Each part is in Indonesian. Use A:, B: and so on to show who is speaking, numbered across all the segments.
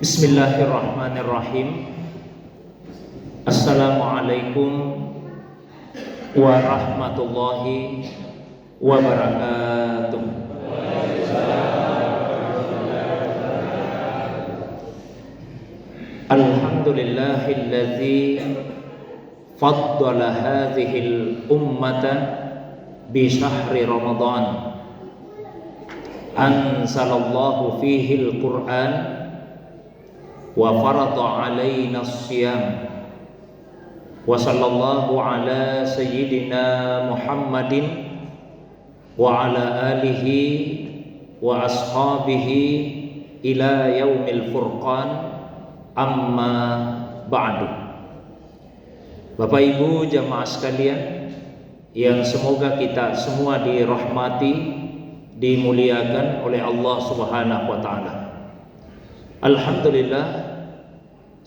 A: Bismillahirrahmanirrahim. Assalamualaikum warahmatullahi wabarakatuh. Alhamdulillahilladzi faddala hadhil ummata bi syahri Ramadan. Anzalallahu fihi al-Qur'an wa farada alaina as-siyam wa sallallahu ala sayyidina Muhammadin wa ala alihi wa ashabihi ila yaumil furqan, amma ba'du. Bapak Ibu jamaah sekalian yang semoga kita semua dirahmati, dimuliakan oleh Allah Subhanahu wa taala. Alhamdulillah,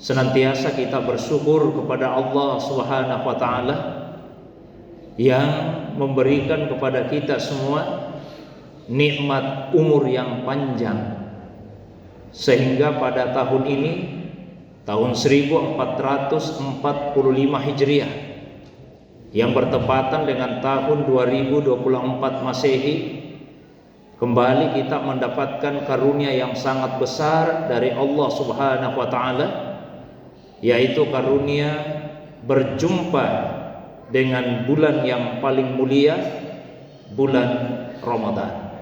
A: senantiasa kita bersyukur kepada Allah Subhanahu wa taala yang memberikan kepada kita semua nikmat umur yang panjang, sehingga pada tahun ini, tahun 1445 Hijriah yang bertepatan dengan tahun 2024 Masehi, kembali kita mendapatkan karunia yang sangat besar dari Allah Subhanahu wa taala, yaitu karunia berjumpa dengan bulan yang paling mulia, bulan Ramadan.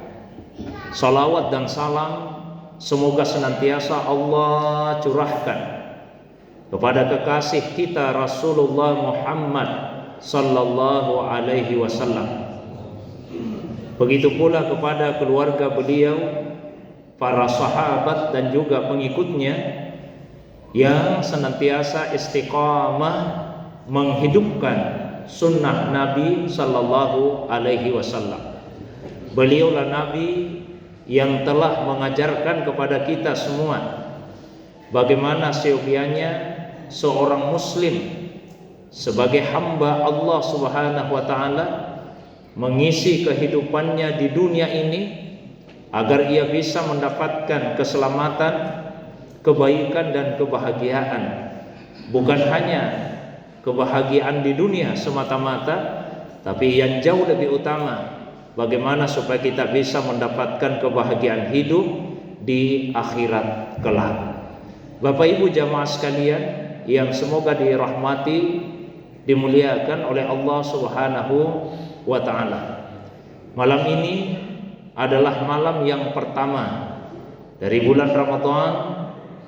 A: Salawat dan salam semoga senantiasa Allah curahkan kepada kekasih kita Rasulullah Muhammad sallallahu alaihi wasallam. Begitu pula kepada keluarga beliau, para sahabat dan juga pengikutnya yang senantiasa istiqamah menghidupkan sunnah Nabi sallallahu alaihi wasallam. Beliaulah Nabi yang telah mengajarkan kepada kita semua bagaimana seyogianya seorang muslim sebagai hamba Allah Subhanahu wa taala mengisi kehidupannya di dunia ini agar ia bisa mendapatkan keselamatan, kebaikan dan kebahagiaan. Bukan hanya kebahagiaan di dunia semata-mata, tapi yang jauh lebih utama, bagaimana supaya kita bisa mendapatkan kebahagiaan hidup di akhirat kelak. Bapak Ibu jamaah sekalian yang semoga dirahmati, dimuliakan oleh Allah Subhanahu wa ta'ala. Malam ini adalah malam yang pertama dari bulan Ramadan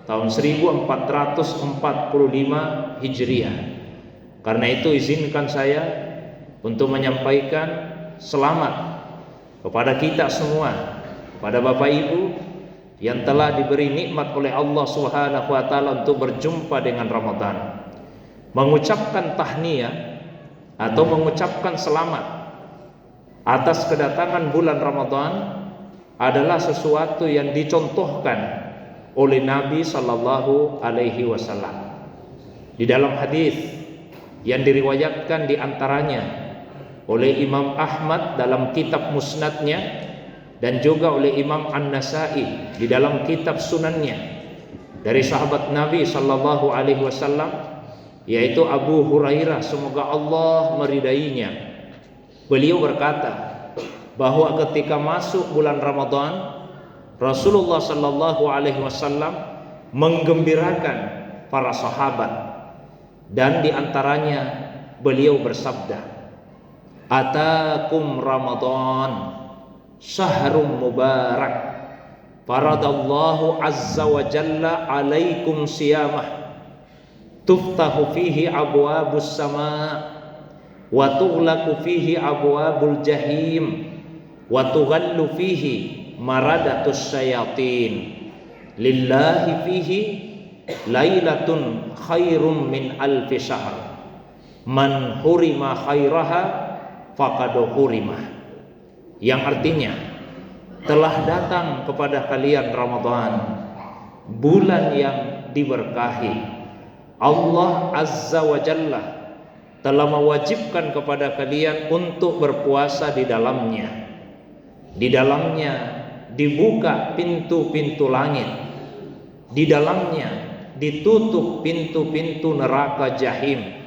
A: tahun 1445 Hijriah. Karena itu izinkan saya untuk menyampaikan selamat kepada kita semua, pada Bapak Ibu yang telah diberi nikmat oleh Allah Subhanahu wa taala untuk berjumpa dengan Ramadan. Mengucapkan tahniyah atau mengucapkan selamat atas kedatangan bulan Ramadan adalah sesuatu yang dicontohkan oleh Nabi sallallahu alaihi wasallam. Di dalam hadis yang diriwayatkan di antaranya oleh Imam Ahmad dalam kitab Musnadnya dan juga oleh Imam An-Nasa'i di dalam kitab Sunannya dari sahabat Nabi sallallahu alaihi wasallam, yaitu Abu Hurairah, semoga Allah meridainya. Beliau berkata bahwa ketika masuk bulan Ramadan, Rasulullah sallallahu alaihi wasallam menggembirakan para sahabat, dan di antaranya beliau bersabda, "Atakum Ramadan syahrun mubarak, faradallahu azza wa jalla alaikum siyamah, tuftahu fihi abwabus sama' wa tughlaqu fihi abwabul jahim wa tughallu fihi maradatus syayatin, lillahi fihi lailatun khairum min alfi syahr, man hurima khairaha faqad hurimah." Yang artinya, telah datang kepada kalian Ramadan, bulan yang diberkahi. Allah Azza wa Jalla telah mewajibkan kepada kalian untuk berpuasa di dalamnya. Di dalamnya dibuka pintu-pintu langit Di dalamnya ditutup pintu-pintu neraka jahim.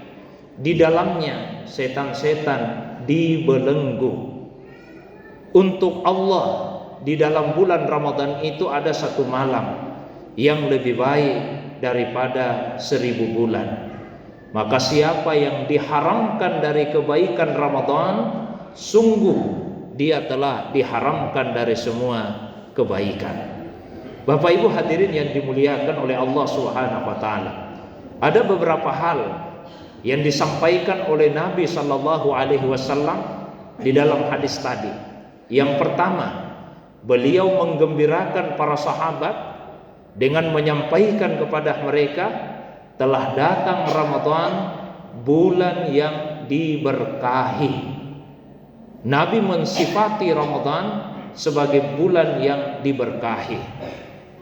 A: Di dalamnya setan-setan dibelenggu. Untuk Allah, di dalam bulan Ramadan itu ada satu malam yang lebih baik daripada 1000 bulan. Maka siapa yang diharamkan dari kebaikan Ramadan, sungguh dia telah diharamkan dari semua kebaikan. Bapak Ibu hadirin yang dimuliakan oleh Allah Subhanahu wa taala. Ada beberapa hal yang disampaikan oleh Nabi sallallahu alaihi wasallam di dalam hadis tadi. Yang pertama, beliau menggembirakan para sahabat dengan menyampaikan kepada mereka telah datang Ramadan, bulan yang diberkahi. Nabi mensifati Ramadan sebagai bulan yang diberkahi.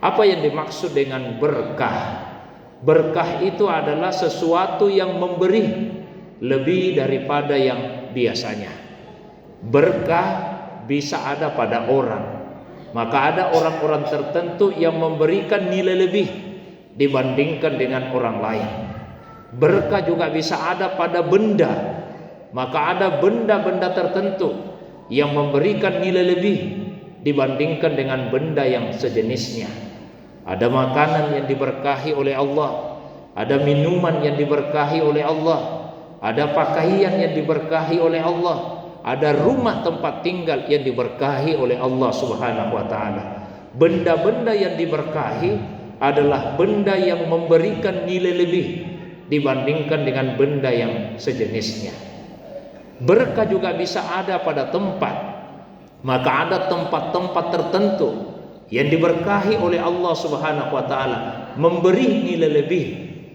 A: Apa yang dimaksud dengan berkah? Berkah itu adalah sesuatu yang memberi lebih daripada yang biasanya. Berkah bisa ada pada orang. Maka ada orang-orang tertentu yang memberikan nilai lebih dibandingkan dengan orang lain. Berkah juga bisa ada pada benda. Maka ada benda-benda tertentu yang memberikan nilai lebih dibandingkan dengan benda yang sejenisnya. Ada makanan yang diberkahi oleh Allah, ada minuman yang diberkahi oleh Allah, ada pakaian yang diberkahi oleh Allah, ada rumah tempat tinggal yang diberkahi oleh Allah Subhanahu wa taala. Benda-benda yang diberkahi adalah benda yang memberikan nilai lebih dibandingkan dengan benda yang sejenisnya. Berkah juga bisa ada pada tempat. Maka ada tempat-tempat tertentu yang diberkahi oleh Allah Subhanahu wa taala, memberi nilai lebih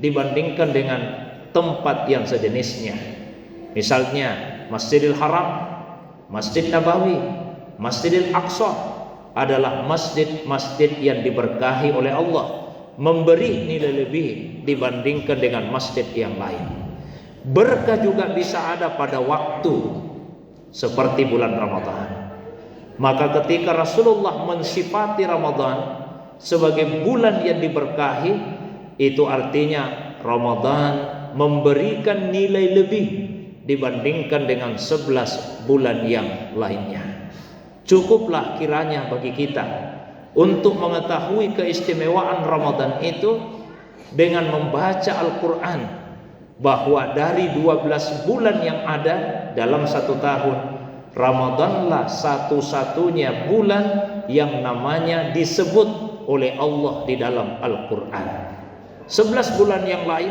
A: dibandingkan dengan tempat yang sejenisnya. Misalnya Masjidil Haram, Masjid Nabawi, Masjidil Aqsa adalah masjid-masjid yang diberkahi oleh Allah, memberi nilai lebih dibandingkan dengan masjid yang lain. Berkah juga bisa ada pada waktu seperti bulan Ramadan. Maka ketika Rasulullah mensifati Ramadan sebagai bulan yang diberkahi, itu artinya Ramadan memberikan nilai lebih dibandingkan dengan 11 bulan yang lainnya. Cukuplah kiranya bagi kita untuk mengetahui keistimewaan Ramadan itu dengan membaca Al-Quran, bahwa dari 12 bulan yang ada dalam satu tahun, Ramadanlah satu-satunya bulan yang namanya disebut oleh Allah di dalam Al-Quran. 11 bulan yang lain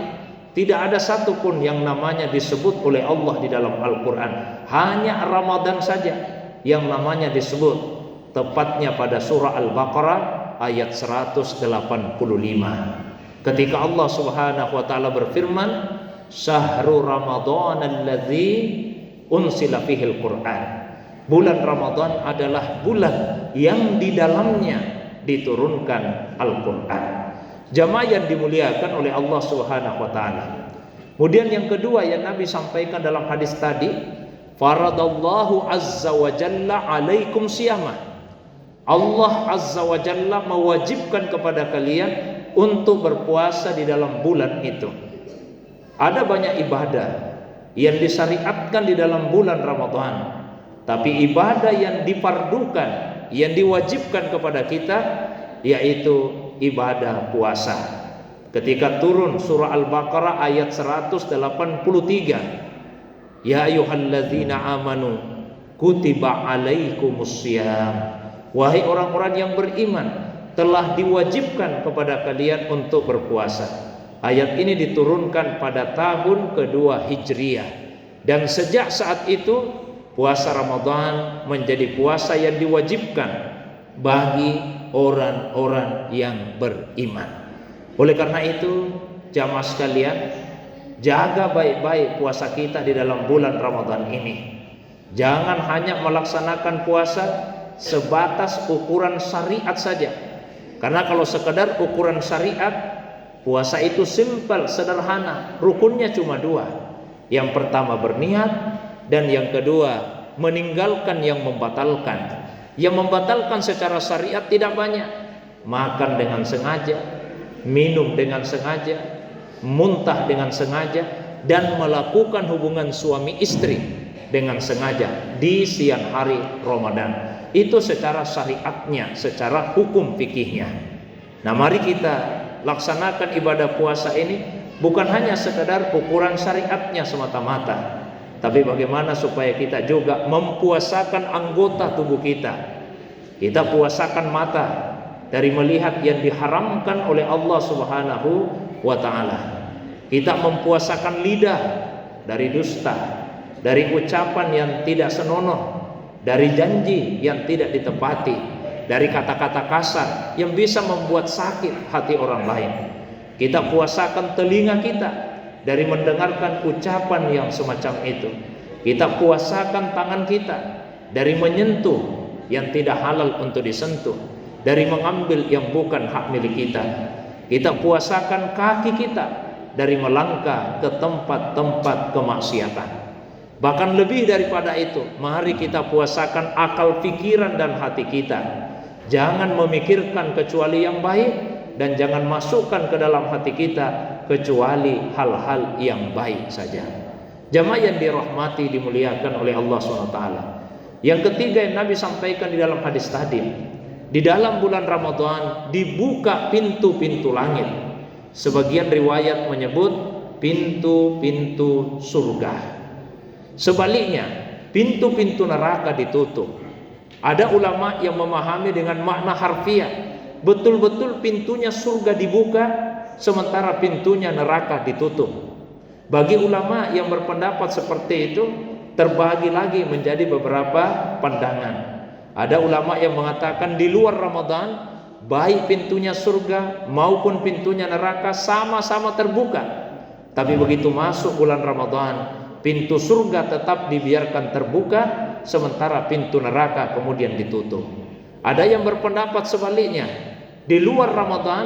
A: tidak ada satupun yang namanya disebut oleh Allah di dalam Al-Quran. Hanya Ramadan saja yang namanya disebut, tepatnya pada surah Al-Baqarah ayat 185. Ketika Allah Subhanahu wa taala berfirman, "Syahrul Ramadan alladzi unsila fihil Quran." Bulan Ramadan adalah bulan yang di dalamnya diturunkan Al-Quran. Jamaah yang dimuliakan oleh Allah Subhanahu wa taala. Kemudian yang kedua yang Nabi sampaikan dalam hadis tadi, faradallahu azza wa jalla alaikum siyamah. Allah azza wa jalla mewajibkan kepada kalian untuk berpuasa di dalam bulan itu. Ada banyak ibadah yang disyariatkan di dalam bulan Ramadan, tapi ibadah yang difardukan, yang diwajibkan kepada kita, yaitu ibadah puasa. Ketika turun surah Al-Baqarah ayat 183, ya ayyuhalladzina amanu kutiba alaikumussyam, wahai orang-orang yang beriman, telah diwajibkan kepada kalian untuk berpuasa. Ayat ini diturunkan pada tahun kedua Hijriah, dan sejak saat itu puasa Ramadan menjadi puasa yang diwajibkan bagi orang-orang yang beriman. Oleh karena itu, jamaah sekalian, jaga baik-baik puasa kita di dalam bulan Ramadan ini. Jangan hanya melaksanakan puasa sebatas ukuran syariat saja. Karena kalau sekedar ukuran syariat, puasa itu simpel, sederhana. Rukunnya cuma 2. Yang pertama berniat, dan yang kedua meninggalkan yang membatalkan. Yang membatalkan secara syariat tidak banyak. Makan dengan sengaja, minum dengan sengaja, muntah dengan sengaja, dan melakukan hubungan suami istri dengan sengaja di siang hari Ramadan. Itu secara syariatnya, secara hukum fikihnya. Nah, mari kita laksanakan ibadah puasa ini bukan hanya sekedar ukuran syariatnya semata-mata, tapi bagaimana supaya kita juga mempuasakan anggota tubuh kita. Kita puasakan mata dari melihat yang diharamkan oleh Allah Subhanahu wa ta'ala. Kita mempuasakan lidah dari dusta, dari ucapan yang tidak senonoh, dari janji yang tidak ditepati, dari kata-kata kasar yang bisa membuat sakit hati orang lain. Kita puasakan telinga kita dari mendengarkan ucapan yang semacam itu. Kita puasakan tangan kita dari menyentuh yang tidak halal untuk disentuh, dari mengambil yang bukan hak milik kita. Kita puasakan kaki kita dari melangkah ke tempat-tempat kemaksiatan. Bahkan lebih daripada itu, mari kita puasakan akal pikiran dan hati kita. Jangan memikirkan kecuali yang baik, dan jangan masukkan ke dalam hati kita kecuali hal-hal yang baik saja. Jamaah yang dirahmati, dimuliakan oleh Allah SWT. Yang ketiga yang Nabi sampaikan di dalam hadis tadi, di dalam bulan Ramadan dibuka pintu-pintu langit. Sebagian riwayat menyebut pintu-pintu surga. Sebaliknya, pintu-pintu neraka ditutup. Ada ulama yang memahami dengan makna harfiah, betul-betul pintunya surga dibuka, sementara pintunya neraka ditutup. Bagi ulama yang berpendapat seperti itu, terbagi lagi menjadi beberapa pandangan. Ada ulama yang mengatakan di luar Ramadan, baik pintunya surga maupun pintunya neraka sama-sama terbuka. Tapi begitu masuk bulan Ramadan, pintu surga tetap dibiarkan terbuka, sementara pintu neraka kemudian ditutup. Ada yang berpendapat sebaliknya, di luar Ramadan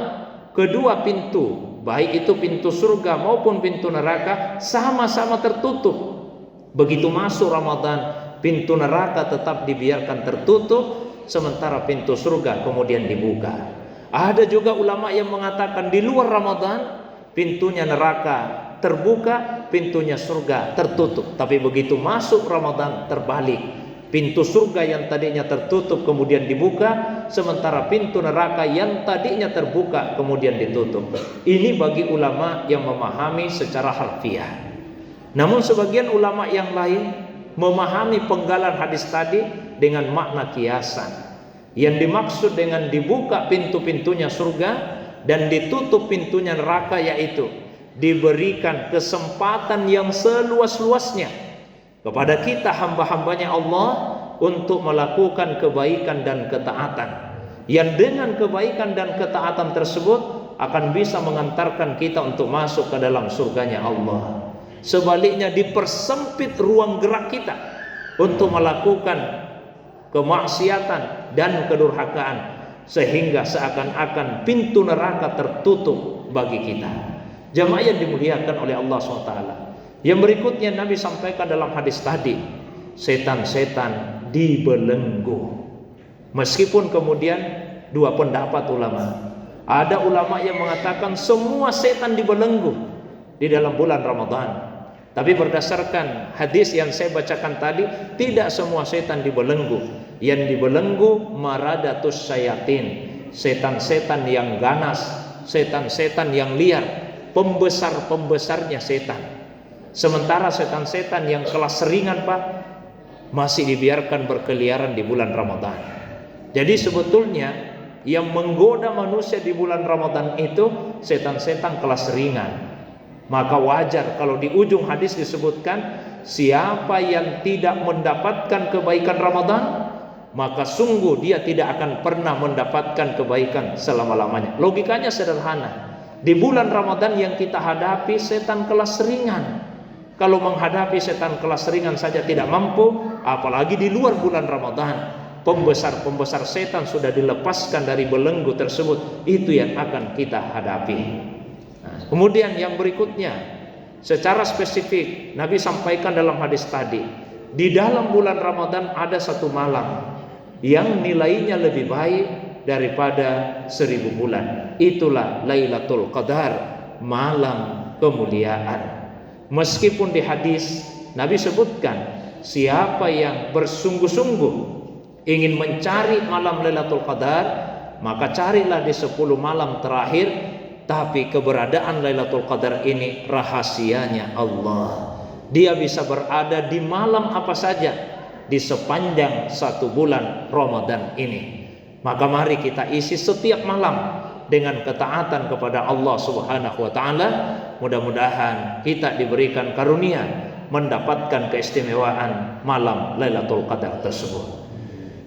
A: kedua pintu, baik itu pintu surga maupun pintu neraka, sama-sama tertutup. Begitu masuk Ramadan, pintu neraka tetap dibiarkan tertutup, sementara pintu surga kemudian dibuka. Ada juga ulama yang mengatakan di luar Ramadan pintunya neraka terbuka, pintunya surga tertutup. Tapi begitu masuk Ramadan terbalik, pintu surga yang tadinya tertutup kemudian dibuka, sementara pintu neraka yang tadinya terbuka kemudian ditutup. Ini bagi ulama yang memahami secara harfiah. Namun sebagian ulama yang lain memahami penggalan hadis tadi dengan makna kiasan. Yang dimaksud dengan dibuka pintu-pintunya surga dan ditutup pintunya neraka, yaitu diberikan kesempatan yang seluas-luasnya kepada kita hamba-hambanya Allah untuk melakukan kebaikan dan ketaatan, yang dengan kebaikan dan ketaatan tersebut akan bisa mengantarkan kita untuk masuk ke dalam surganya Allah. Sebaliknya dipersempit ruang gerak kita untuk melakukan kemaksiatan dan kedurhakaan, sehingga seakan-akan pintu neraka tertutup bagi kita. Jamaah yang dimuliakan oleh Allah SWT. Yang berikutnya Nabi sampaikan dalam hadis tadi, setan-setan dibelenggu. Meskipun kemudian dua pendapat ulama. Ada ulama yang mengatakan semua setan dibelenggu di dalam bulan Ramadan. Tapi berdasarkan hadis yang saya bacakan tadi, tidak semua setan dibelenggu. Yang dibelenggu maradatus syayatin, setan-setan yang ganas, setan-setan yang liar, pembesar-pembesarnya setan. Sementara setan-setan yang kelas ringan, Pak, masih dibiarkan berkeliaran di bulan Ramadan. Jadi sebetulnya yang menggoda manusia di bulan Ramadan itu setan-setan kelas ringan. Maka wajar kalau di ujung hadis disebutkan, siapa yang tidak mendapatkan kebaikan Ramadan, maka sungguh dia tidak akan pernah mendapatkan kebaikan selama-lamanya. Logikanya sederhana. Di bulan Ramadan yang kita hadapi setan kelas ringan. Kalau menghadapi setan kelas ringan saja tidak mampu, apalagi di luar bulan Ramadan. Pembesar-pembesar setan sudah dilepaskan dari belenggu tersebut. Itu yang akan kita hadapi. Nah, kemudian yang berikutnya, secara spesifik Nabi sampaikan dalam hadis tadi, di dalam bulan Ramadan ada satu malam yang nilainya lebih baik daripada 1000 bulan. Itulah Lailatul Qadar, malam kemuliaan. Meskipun di hadis Nabi sebutkan, siapa yang bersungguh-sungguh ingin mencari malam Lailatul Qadar, maka carilah di 10 malam terakhir. Tapi keberadaan Lailatul Qadar ini rahasianya Allah. Dia bisa berada di malam apa saja di sepanjang 1 bulan Ramadan ini. Maka mari kita isi setiap malam dengan ketaatan kepada Allah Subhanahu wa taala. Mudah-mudahan kita diberikan karunia mendapatkan keistimewaan malam Lailatul Qadar tersebut.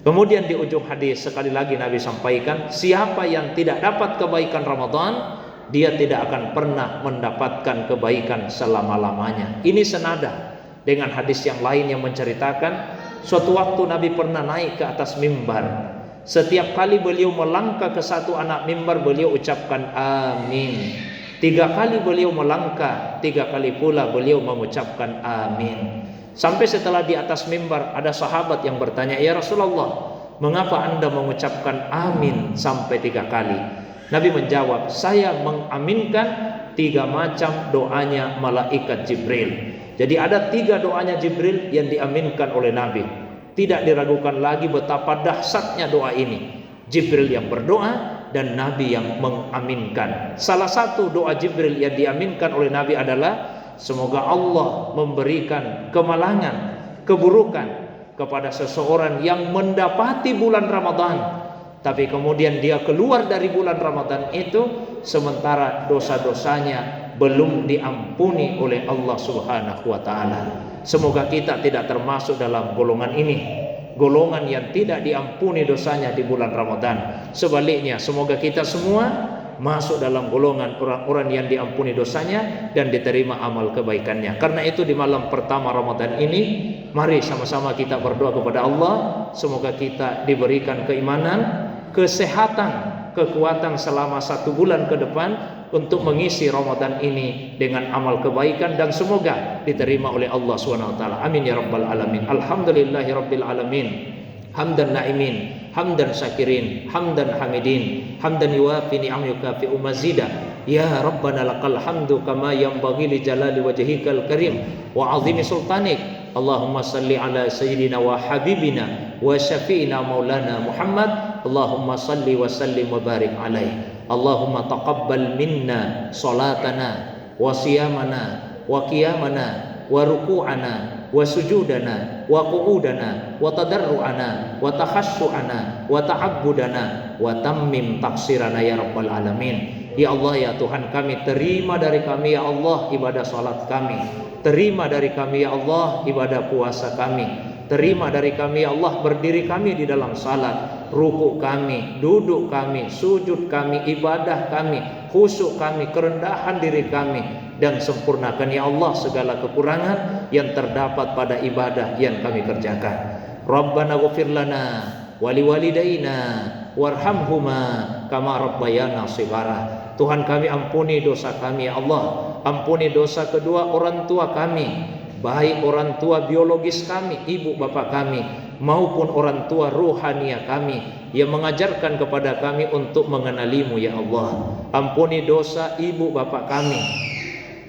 A: Kemudian di ujung hadis sekali lagi Nabi sampaikan, siapa yang tidak dapat kebaikan Ramadan, dia tidak akan pernah mendapatkan kebaikan selama-lamanya. Ini senada dengan hadis yang lain yang menceritakan suatu waktu Nabi pernah naik ke atas mimbar. Setiap kali beliau melangkah ke satu anak mimbar, beliau ucapkan amin. 3 kali beliau melangkah, 3 kali pula beliau mengucapkan amin. Sampai setelah di atas mimbar ada sahabat yang bertanya, ya Rasulullah, mengapa Anda mengucapkan amin sampai 3 kali? Nabi menjawab, saya mengaminkan 3 macam doanya malaikat Jibril. Jadi ada 3 doanya Jibril yang diaminkan oleh Nabi. Tidak diragukan lagi betapa dahsyatnya doa ini. Jibril yang berdoa dan Nabi yang mengaminkan. Salah satu doa Jibril yang diaminkan oleh Nabi adalah, semoga Allah memberikan kemalangan, keburukan kepada seseorang yang mendapati bulan Ramadan, tapi kemudian dia keluar dari bulan Ramadan itu sementara dosa-dosanya belum diampuni oleh Allah Subhanahu wa taala. Semoga kita tidak termasuk dalam golongan ini, golongan yang tidak diampuni dosanya di bulan Ramadan. Sebaliknya, semoga kita semua masuk dalam golongan orang-orang yang diampuni dosanya dan diterima amal kebaikannya. Karena itu di malam pertama Ramadan ini, mari sama-sama kita berdoa kepada Allah, semoga kita diberikan keimanan, kesehatan, kekuatan selama 1 bulan ke depan untuk mengisi Ramadan ini dengan amal kebaikan, dan semoga diterima oleh Allah SWT. Amin ya rabbal alamin. Alhamdulillahi rabbil alamin. Hamdan na'imin, hamdan syakirin, hamdan hamidin, hamdan yuwafi ni'am yukafi'u mazida. Ya Rabbana lakal hamdu kama yanbaghi li jalali wajhikal karim wa 'azimi sultanik. Allahumma salli ala sayyidina wa habibina wa syafi'ina maulana Muhammad. Allahumma salli wa sallim wa barik alaihi. Allahumma taqabbal minna salatana wa siyamana wa qiyamana wa ruku'ana wa sujudana wa qu'udana wa tadarru'ana wa takhassu'ana wa ta'abbudana wa tammim taksirana ya rabbal alamin. Ya Allah, ya Tuhan kami, terima dari kami ya Allah ibadah salat kami, terima dari kami ya Allah ibadah puasa kami, terima dari kami ya Allah berdiri kami di dalam salat, ruku kami, duduk kami, sujud kami, ibadah kami, khusyuk kami, kerendahan diri kami, dan sempurnakan ya Allah segala kekurangan yang terdapat pada ibadah yang kami kerjakan. Rabbana ghfir lana wa liwalidayna warhamhuma kama rabbayana shighara. Tuhan kami, ampuni dosa kami ya Allah, ampuni dosa kedua orang tua kami, baik orang tua biologis kami, ibu bapak kami, maupun orang tua ruhania kami yang mengajarkan kepada kami untuk mengenalimu ya Allah. Ampuni dosa ibu bapak kami,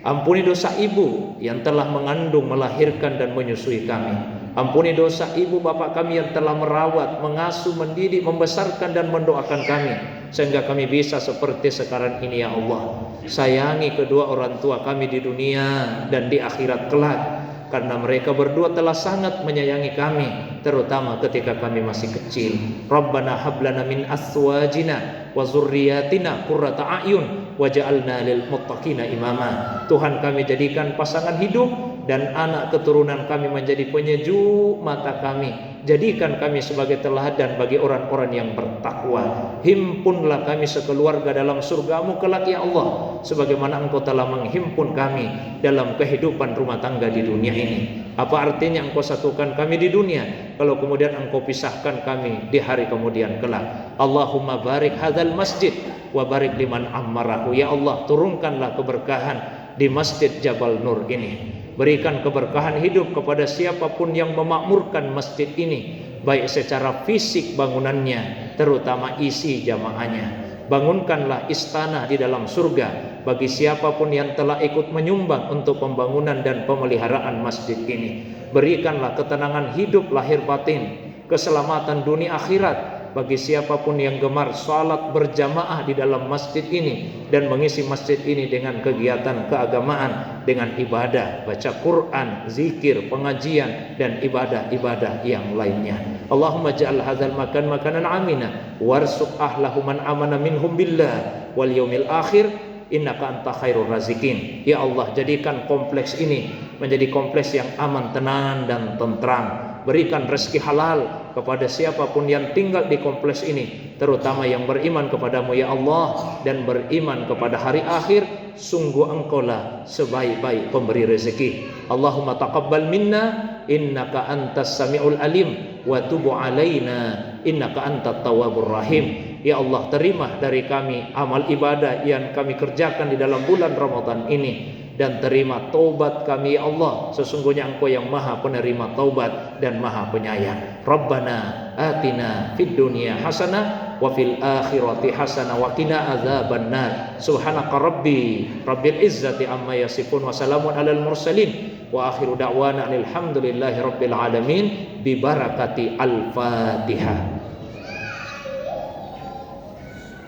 A: ampuni dosa ibu yang telah mengandung, melahirkan dan menyusui kami. Ampuni dosa ibu bapak kami yang telah merawat, mengasuh, mendidik, membesarkan dan mendoakan kami sehingga kami bisa seperti sekarang ini ya Allah. Sayangi kedua orang tua kami di dunia dan di akhirat kelak, karena mereka berdua telah sangat menyayangi kami, terutama ketika kami masih kecil. Rabbana hablana min azwajina wa dzurriyyatina qurrata a'yun waj'alna lil muttaqina imama. Tuhan, kami jadikan pasangan hidup dan anak keturunan kami menjadi penyejuk mata kami. Jadikan kami sebagai teladan bagi orang-orang yang bertakwa. Himpunlah kami sekeluarga dalam surgamu kelak ya Allah, sebagaimana Engkau telah menghimpun kami dalam kehidupan rumah tangga di dunia ini. Apa artinya Engkau satukan kami di dunia kalau kemudian Engkau pisahkan kami di hari kemudian kelak? Allahumma barik hadzal masjid wa barik liman ammarahu. Ya Allah, turunkanlah keberkahan di Masjid Jabal Nur ini. Berikan keberkahan hidup kepada siapapun yang memakmurkan masjid ini. baik secara fisik bangunannya, terutama isi jamaahnya. Bangunkanlah istana di dalam surga bagi siapapun yang telah ikut menyumbang untuk pembangunan dan pemeliharaan masjid ini. Berikanlah ketenangan hidup lahir batin, keselamatan dunia akhirat bagi siapapun yang gemar salat berjamaah di dalam masjid ini dan mengisi masjid ini dengan kegiatan keagamaan, dengan ibadah, baca Quran, zikir, pengajian, dan ibadah-ibadah yang lainnya. Allahumma ja'al hadzal makan makanan amina warzuq ahlahu man amana minhum billah wal yaumil akhir innaka anta khairur razikin. Ya Allah, jadikan kompleks ini menjadi kompleks yang aman, tenang, dan tentram. Berikan rezeki halal kepada siapapun yang tinggal di kompleks ini, terutama yang beriman kepadamu ya Allah dan beriman kepada hari akhir. Sungguh Engkaulah sebaik-baik pemberi rezeki. Allahumma taqabbal minna innaka antas samiul alim wa tubu alaina innaka antat tawwabur rahim. Ya Allah, terima dari kami amal ibadah yang kami kerjakan di dalam bulan Ramadan ini, dan terima taubat kami ya Allah. Sesungguhnya Engkau yang maha penerima taubat dan maha penyayang. Rabbana atina fid dunya hasanah wa fil akhirati hasanah wa qina adzabannar. Subhanaka rabbil izzati amma yasifun wa salamun alal mursalin wa akhiru da'wana alhamdulillahi rabbil alamin bi barakati al-Fatihah.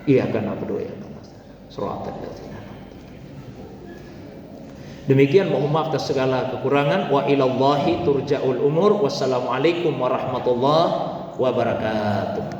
A: Iyyaka na'budu wa iyyaka nasta'in. Shiratal ladzina. Demikian, mohon maaf atas segala kekurangan. Wa ilallahi turja'ul umur. Wassalamualaikum warahmatullahi wabarakatuh.